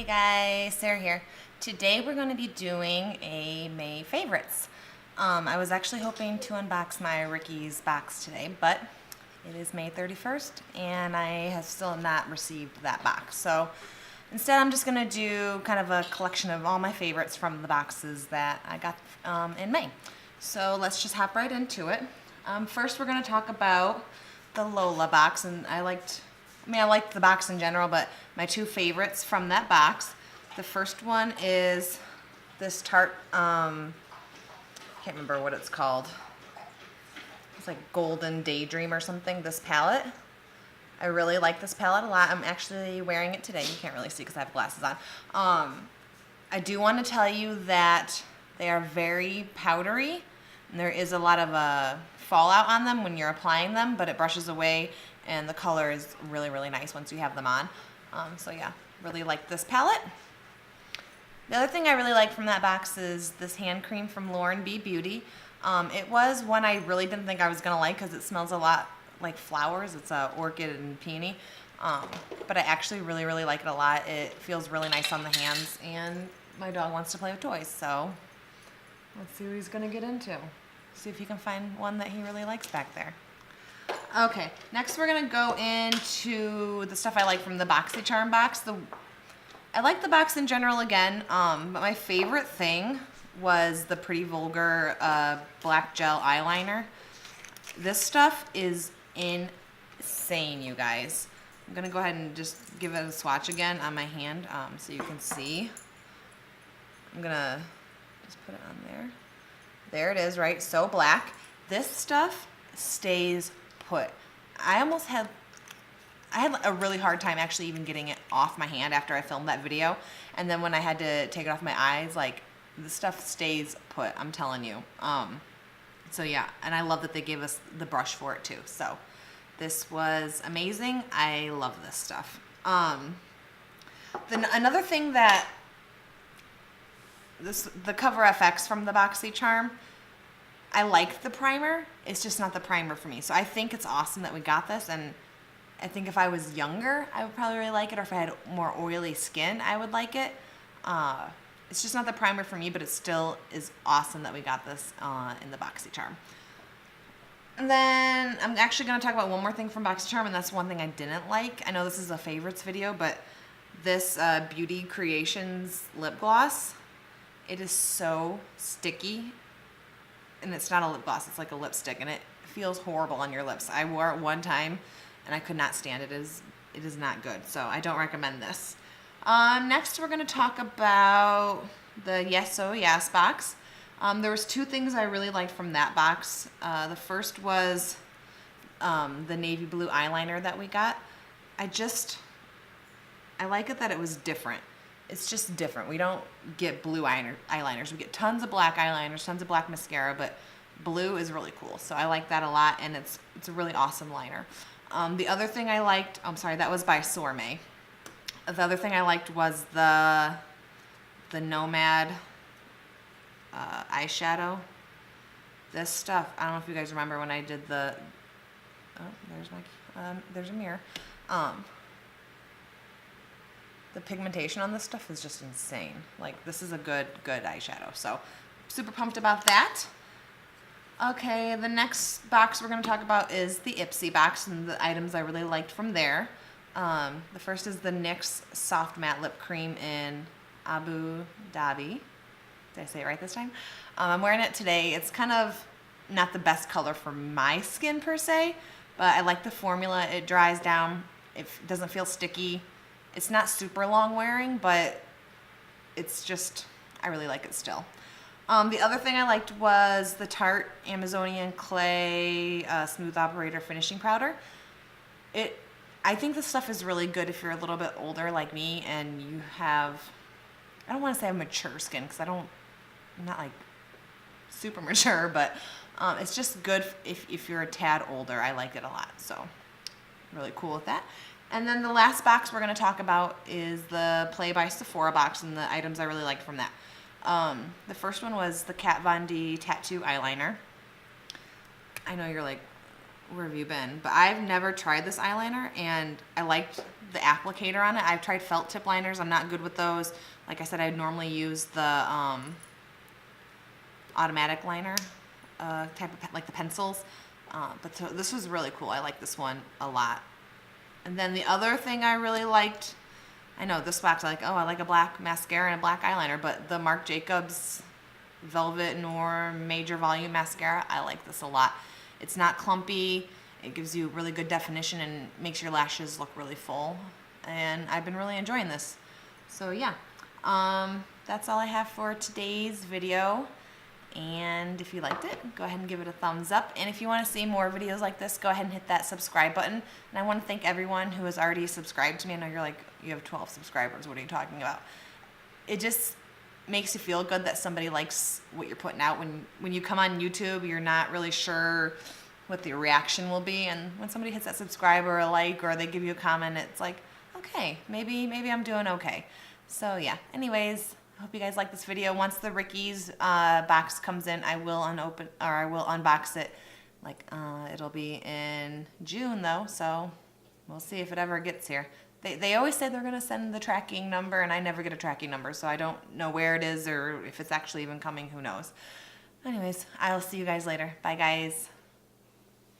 Hey guys, Sarah here. Today we're going to be doing a May favorites. I was actually hoping to unbox my Ricky's box today, but it is May 31st and I have still not received that box. So instead I'm just going to do kind of a collection of all my favorites from the boxes that I got in May. So let's just hop right into it. First we're going to talk about the Lola box, and I liked the box in general, but my two favorites from that box. The first one is this Tarte, can't remember what it's called. It's like Golden Daydream or something, this palette. I really like this palette a lot. I'm actually wearing it today. You can't really see because I have glasses on. I do want to tell you that they are very powdery, and there is a lot of fallout on them when you're applying them, but it brushes away, and the color is really, really nice once you have them on. So yeah, really like this palette. The other thing I really like from that box is this hand cream from Lauren B Beauty. It was one I really didn't think I was going to like because it smells a lot like flowers. It's orchid and peony. But I actually really, really like it a lot. It feels really nice on the hands, and my dog wants to play with toys, so let's see what he's going to get into. See if he can find one that he really likes back there. Okay, next we're going to go into the stuff I like from the BoxyCharm box. I like the box in general again, but my favorite thing was the Pretty Vulgar black gel eyeliner. This stuff is insane, you guys. I'm going to go ahead and just give it a swatch again on my hand so you can see. I'm going to just put it on there. There it is, right? So black. This stuff stays put. I had a really hard time actually even getting it off my hand after I filmed that video. And then when I had to take it off my eyes, like, the stuff stays put, I'm telling you. So yeah, and I love that they gave us the brush for it too. So this was amazing. I love this stuff. Another thing that the CoverFX from the BoxyCharm, I like the primer. It's just not the primer for me. So I think it's awesome that we got this, and I think if I was younger, I would probably really like it, or if I had more oily skin, I would like it. It's just not the primer for me, but it still is awesome that we got this in the BoxyCharm. And then I'm actually going to talk about one more thing from BoxyCharm, and that's one thing I didn't like. I know this is a favorites video, but this Beauty Creations lip gloss, it is so sticky. And it's not a lip gloss, it's like a lipstick, and it feels horrible on your lips. I wore it one time and I could not stand it. It is not good, so I don't recommend this. Next we're going to talk about the Yes Oh Yes box. There was two things I really liked from that box. The first was the navy blue eyeliner that we got. I like it that it was different. It's just different. We don't get blue eyeliners. We get tons of black eyeliners, tons of black mascara, but blue is really cool. So I like that a lot, and it's a really awesome liner. The other thing I liked, I'm sorry, that was by Sorme. The other thing I liked was the Nomad eyeshadow. This stuff, I don't know if you guys remember when I did oh, there's a mirror. The pigmentation on this stuff is just insane. Like, this is a good eyeshadow. So, super pumped about that. Okay, the next box we're going to talk about is the Ipsy box and the items I really liked from there. The first is the NYX Soft Matte Lip Cream in Abu Dhabi. Did I say it right this time? I'm wearing it today. It's kind of not the best color for my skin per se, but I like the formula. It dries down. It doesn't feel sticky. It's not super long wearing, but it's just, I really like it still. The other thing I liked was the Tarte Amazonian Clay Smooth Operator Finishing Powder. I think this stuff is really good if you're a little bit older like me and you have, I don't want to say I have mature skin because I'm not like super mature, but it's just good if you're a tad older. I like it a lot, so really cool with that. And then the last box we're going to talk about is the Play by Sephora box and the items I really liked from that. The first one was the Kat Von D Tattoo Eyeliner. I know you're like, where have you been? But I've never tried this eyeliner, and I liked the applicator on it. I've tried felt tip liners. I'm not good with those. Like I said, I normally use the automatic liner type of, like the pencils. But so this was really cool. I like this one a lot. And then the other thing I really liked, I know this box, like, oh, I like a black mascara and a black eyeliner, but the Marc Jacobs Velvet Noir Major Volume Mascara, I like this a lot. It's not clumpy. It gives you really good definition and makes your lashes look really full. And I've been really enjoying this. So yeah, that's all I have for today's video. And if you liked it, go ahead and give it a thumbs up. And if you want to see more videos like this, go ahead and hit that subscribe button. And I want to thank everyone who has already subscribed to me. I know you're like, you have 12 subscribers. What are you talking about? It just makes you feel good that somebody likes what you're putting out. When you come on YouTube, you're not really sure what the reaction will be. And when somebody hits that subscribe or a like, or they give you a comment, it's like, okay, maybe I'm doing okay. So yeah, anyways, I hope you guys like this video. Once the Ricky's box comes in, I will unbox it. Like it'll be in June though, so we'll see if it ever gets here. They always say they're gonna send the tracking number, and I never get a tracking number, so I don't know where it is or if it's actually even coming. Who knows? Anyways, I'll see you guys later. Bye guys.